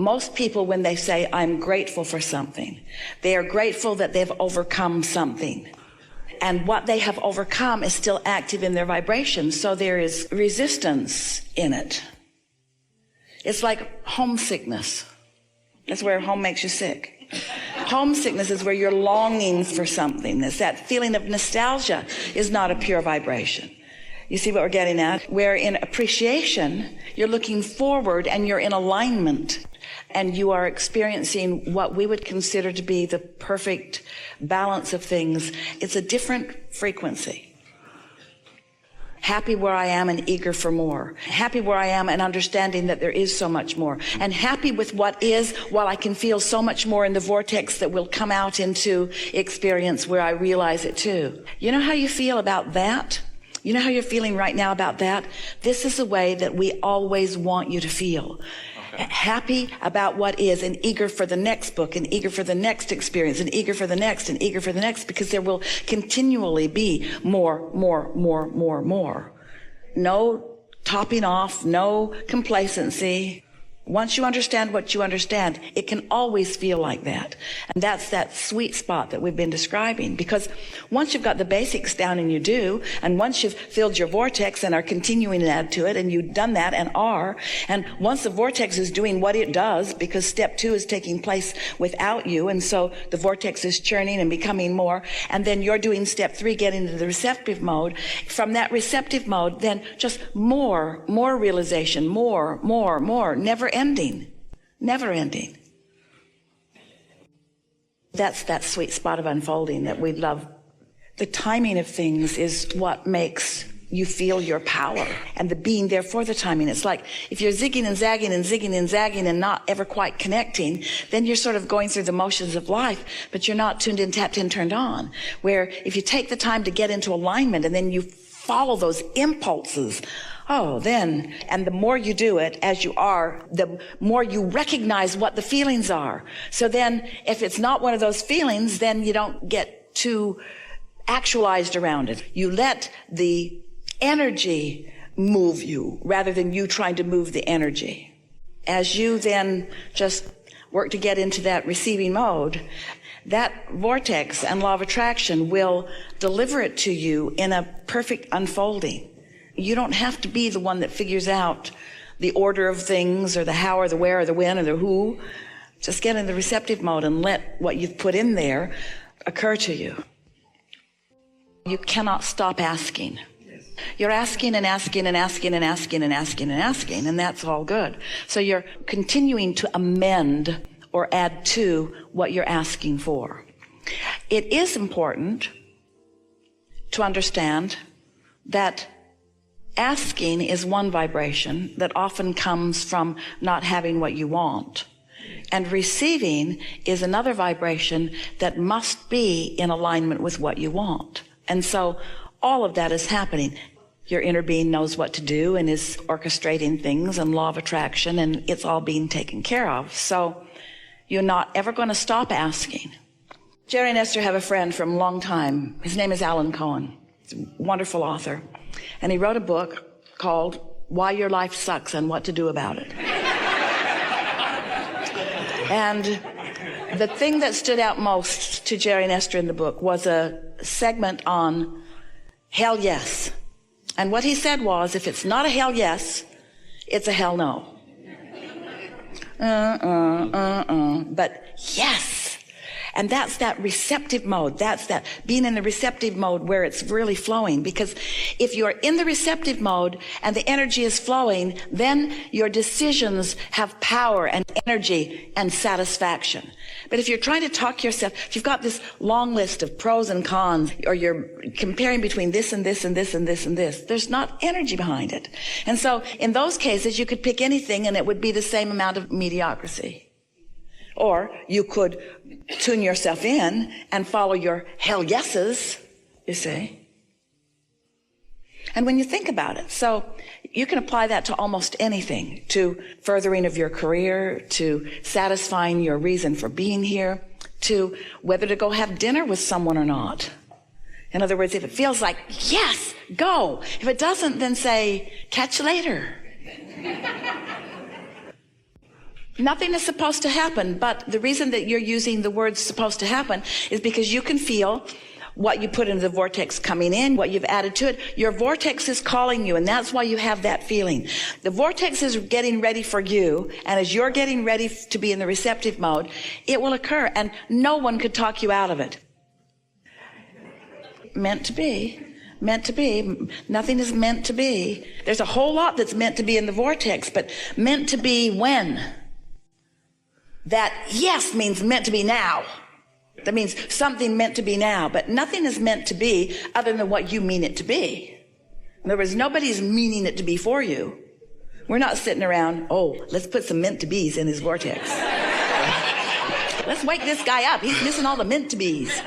Most people, when they say, I'm grateful for something, they are grateful that they've overcome something. And what they have overcome is still active in their vibration, so there is resistance in it. It's like homesickness. That's where home makes you sick. Homesickness is where you're longing for something. It's that feeling of nostalgia is not a pure vibration. You see what we're getting at? Where in appreciation, you're looking forward and you're in alignment. And you are experiencing what we would consider to be the perfect balance of things. It's a different frequency. Happy where I am and eager for more. Happy where I am and understanding that there is so much more. And happy with what is while I can feel so much more in the vortex that will come out into experience where I realize it too. You know how you feel about that? You know how you're feeling right now about that? This is the way that we always want you to feel. Happy about what is and eager for the next book and eager for the next experience and eager for the next and eager for the next, because there will continually be more. No topping off, no complacency. Once you understand what you understand, it can always feel like that. And that's that sweet spot that we've been describing. Because once you've got the basics down, and you do, and once you've filled your vortex and are continuing to add to it, and you've done that and are, and once the vortex is doing what it does, because step 2 is taking place without you, and so the vortex is churning and becoming more, and then you're doing step 3, getting into the receptive mode. From that receptive mode, then just more realization, more, never ending. That's that sweet spot of unfolding that we love. The timing of things is what makes you feel your power, and the being there for the timing. It's like if you're zigging and zagging and zigging and zagging and not ever quite connecting, then you're sort of going through the motions of life, but you're not tuned in, tapped in, turned on. Where if you take the time to get into alignment and then you follow those impulses, then, and the more you do it as you are, the more you recognize what the feelings are. So then, if it's not one of those feelings, then you don't get too actualized around it. You let the energy move you rather than you trying to move the energy. As you then just work to get into that receiving mode, that vortex and law of attraction will deliver it to you in a perfect unfolding. You don't have to be the one that figures out the order of things or the how or the where or the when or the who. Just get in the receptive mode and let what you've put in there occur to you. You cannot stop asking. You're asking and asking and asking and asking and asking and asking, and that's all good. So you're continuing to amend or add to what you're asking for. It is important to understand that asking is one vibration that often comes from not having what you want. And receiving is another vibration that must be in alignment with what you want. And so all of that is happening. Your inner being knows what to do and is orchestrating things and law of attraction, and it's all being taken care of. So you're not ever going to stop asking. Jerry and Esther have a friend from a long time. His name is Alan Cohen. He's a wonderful author. And he wrote a book called Why Your Life Sucks and What to Do About It. And the thing that stood out most to Jerry and Esther in the book was a segment on hell yes. And what he said was, if it's not a hell yes, it's a hell no. But yes. And that's that receptive mode. That's that being in the receptive mode where it's really flowing. Because if you're in the receptive mode and the energy is flowing, then your decisions have power and energy and satisfaction. But if you're trying to talk yourself, if you've got this long list of pros and cons, or you're comparing between this and this and this and this and this, there's not energy behind it. And so in those cases, you could pick anything and it would be the same amount of mediocrity. Or you could tune yourself in and follow your hell yeses, you see. And when you think about it, so you can apply that to almost anything, to furthering of your career, to satisfying your reason for being here, to whether to go have dinner with someone or not. In other words, if it feels like, yes, go. If it doesn't, then say, catch you later. Nothing is supposed to happen, but the reason that you're using the words supposed to happen is because you can feel what you put into the vortex coming in, what you've added to it. Your vortex is calling you, and that's why you have that feeling. The vortex is getting ready for you, and as you're getting ready to be in the receptive mode, it will occur, and no one could talk you out of it. Meant to be. Meant to be. Nothing is meant to be. There's a whole lot that's meant to be in the vortex, but meant to be when? That yes means meant to be now. That means something meant to be now, but nothing is meant to be other than what you mean it to be. In other words, nobody's meaning it to be for you. We're not sitting around, oh, let's put some meant to be's in his vortex. Let's wake this guy up. He's missing all the meant to be's.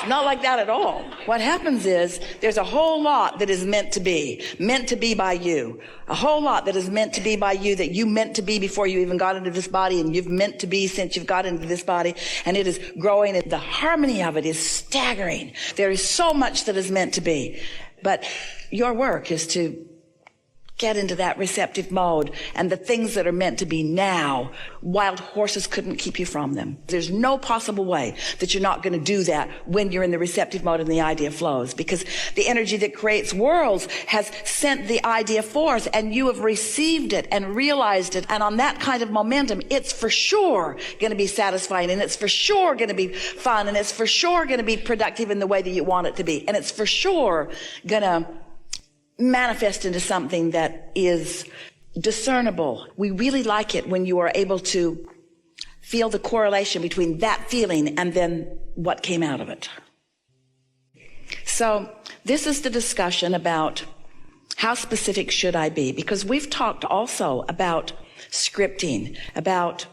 Not like that at all. What happens is there's a whole lot that is meant to be by you. A whole lot that is meant to be by you that you meant to be before you even got into this body, and you've meant to be since you've got into this body, and it is growing, and the harmony of it is staggering. There is so much that is meant to be. But your work is to get into that receptive mode, and the things that are meant to be now, wild horses couldn't keep you from them. There's no possible way that you're not going to do that when you're in the receptive mode and the idea flows, because the energy that creates worlds has sent the idea forth, and you have received it and realized it, and on that kind of momentum, it's for sure going to be satisfying, and it's for sure going to be fun, and it's for sure going to be productive in the way that you want it to be, and it's for sure going to manifest into something that is discernible. We really like it when you are able to feel the correlation between that feeling and then what came out of it. So this is the discussion about how specific should I be, because we've talked also about scripting, about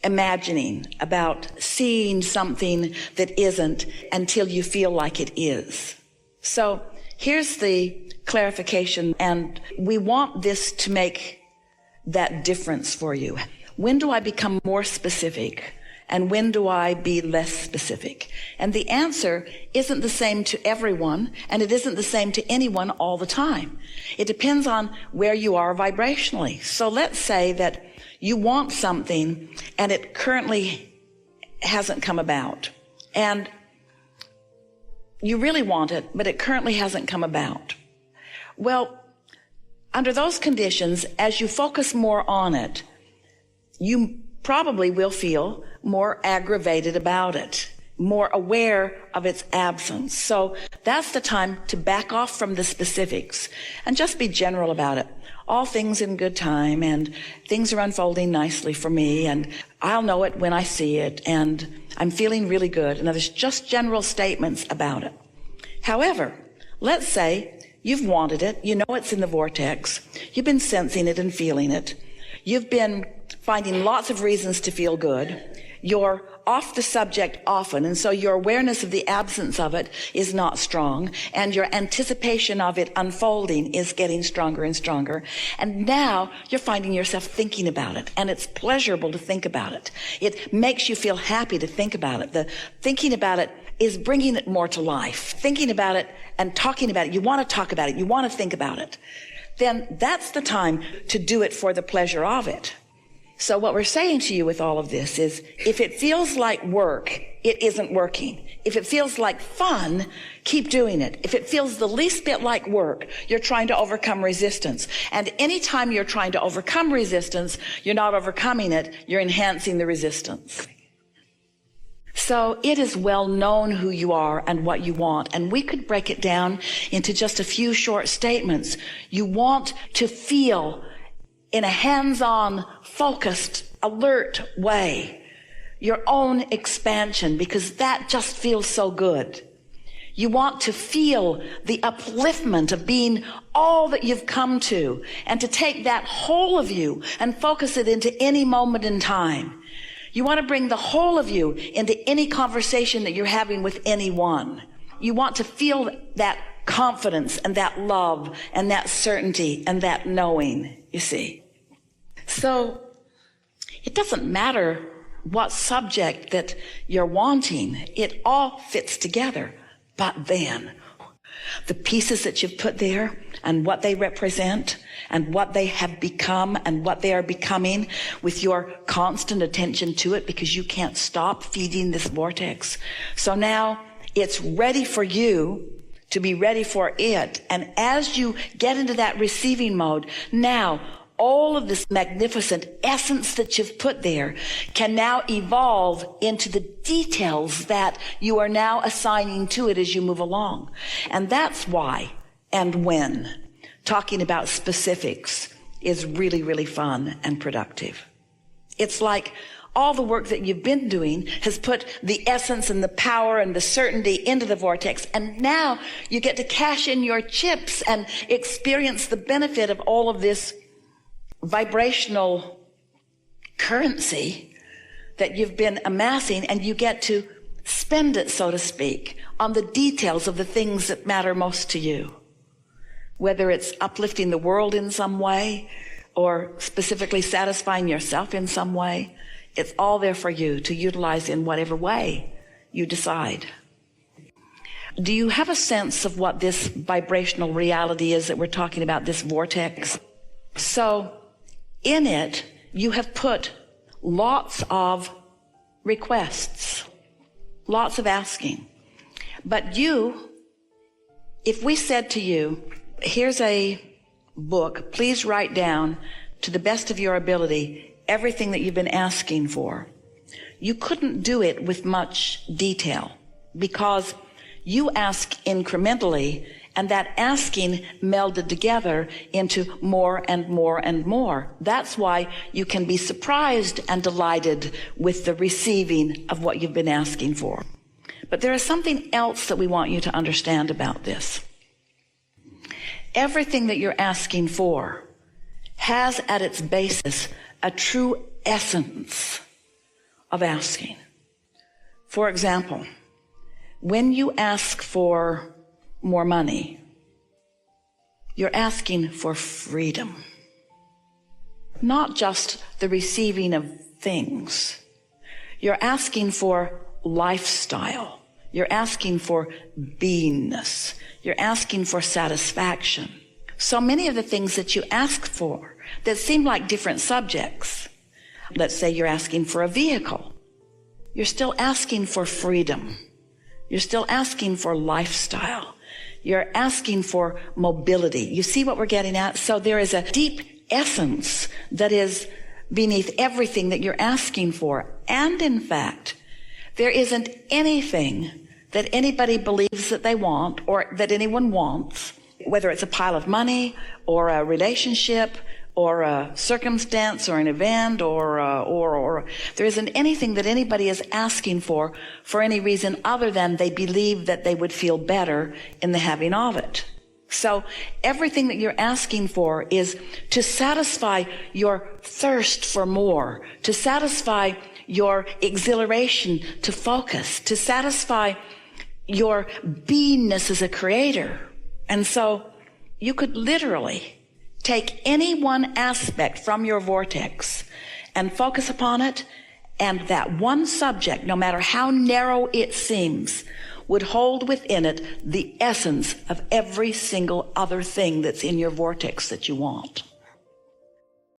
imagining, about seeing something that isn't until you feel like it is. So here's the clarification, and we want this to make that difference for you. When do I become more specific, and when do I be less specific? And the answer isn't the same to everyone, and it isn't the same to anyone all the time. It depends on where you are vibrationally. So let's say that you want something and it currently hasn't come about, and you really want it, but it currently hasn't come about. Well, under those conditions, as you focus more on it, you probably will feel more aggravated about it, more aware of its absence. So that's the time to back off from the specifics and just be general about it. All things in good time, and things are unfolding nicely for me, and I'll know it when I see it, and I'm feeling really good. And there's just general statements about it. However, let's say you've wanted it, you know it's in the vortex, you've been sensing it and feeling it, you've been finding lots of reasons to feel good, you're off the subject often, and so your awareness of the absence of it is not strong, and your anticipation of it unfolding is getting stronger and stronger, and now you're finding yourself thinking about it, and it's pleasurable to think about it. It makes you feel happy to think about it. The thinking about it is bringing it more to life. Thinking about it and talking about it, you want to talk about it, you want to think about it, then that's the time to do it for the pleasure of it. So what we're saying to you with all of this is, if it feels like work, it isn't working. If it feels like fun, keep doing it. If it feels the least bit like work, you're trying to overcome resistance. And anytime you're trying to overcome resistance, you're not overcoming it, you're enhancing the resistance. So it is well known who you are and what you want. And we could break it down into just a few short statements. You want to feel in a hands-on, focused, alert way your own expansion, because that just feels so good. You want to feel the upliftment of being all that you've come to, and to take that whole of you and focus it into any moment in time. You want to bring the whole of you into any conversation that you're having with anyone. You want to feel that confidence and that love and that certainty and that knowing, you see. So it doesn't matter what subject that you're wanting. It all fits together. But then the pieces that you've put there and what they represent and what they have become and what they are becoming, with your constant attention to it, because you can't stop feeding this vortex. So now it's ready for you to be ready for it. And as you get into that receiving mode, now all of this magnificent essence that you've put there can now evolve into the details that you are now assigning to it as you move along. And that's why and when talking about specifics is really, really fun and productive. It's like all the work that you've been doing has put the essence and the power and the certainty into the vortex. And now you get to cash in your chips and experience the benefit of all of this vibrational currency that you've been amassing, and you get to spend it, so to speak, on the details of the things that matter most to you. Whether it's uplifting the world in some way or specifically satisfying yourself in some way, it's all there for you to utilize in whatever way you decide. Do you have a sense of what this vibrational reality is that we're talking about, this vortex? So in it, you have put lots of requests, lots of asking. But you, if we said to you, here's a book, please write down to the best of your ability everything that you've been asking for, you couldn't do it with much detail, because you ask incrementally, and that asking melded together into more and more and more. That's why you can be surprised and delighted with the receiving of what you've been asking for. But there is something else that we want you to understand about this. Everything that you're asking for has at its basis a true essence of asking. For example, when you ask for more money, you're asking for freedom. Not just the receiving of things. You're asking for lifestyle. You're asking for beingness. You're asking for satisfaction. So many of the things that you ask for that seem like different subjects. Let's say you're asking for a vehicle. You're still asking for freedom. You're still asking for lifestyle. You're asking for mobility. You see what we're getting at? So there is a deep essence that is beneath everything that you're asking for. And in fact, there isn't anything that anybody believes that they want or that anyone wants, whether it's a pile of money or a relationship or a circumstance or an event or there isn't anything that anybody is asking for any reason other than they believe that they would feel better in the having of it. So everything that you're asking for is to satisfy your thirst for more, to satisfy your exhilaration to focus, to satisfy your beingness as a creator. And so you could literally take any one aspect from your vortex and focus upon it, and that one subject, no matter how narrow it seems, would hold within it the essence of every single other thing that's in your vortex that you want.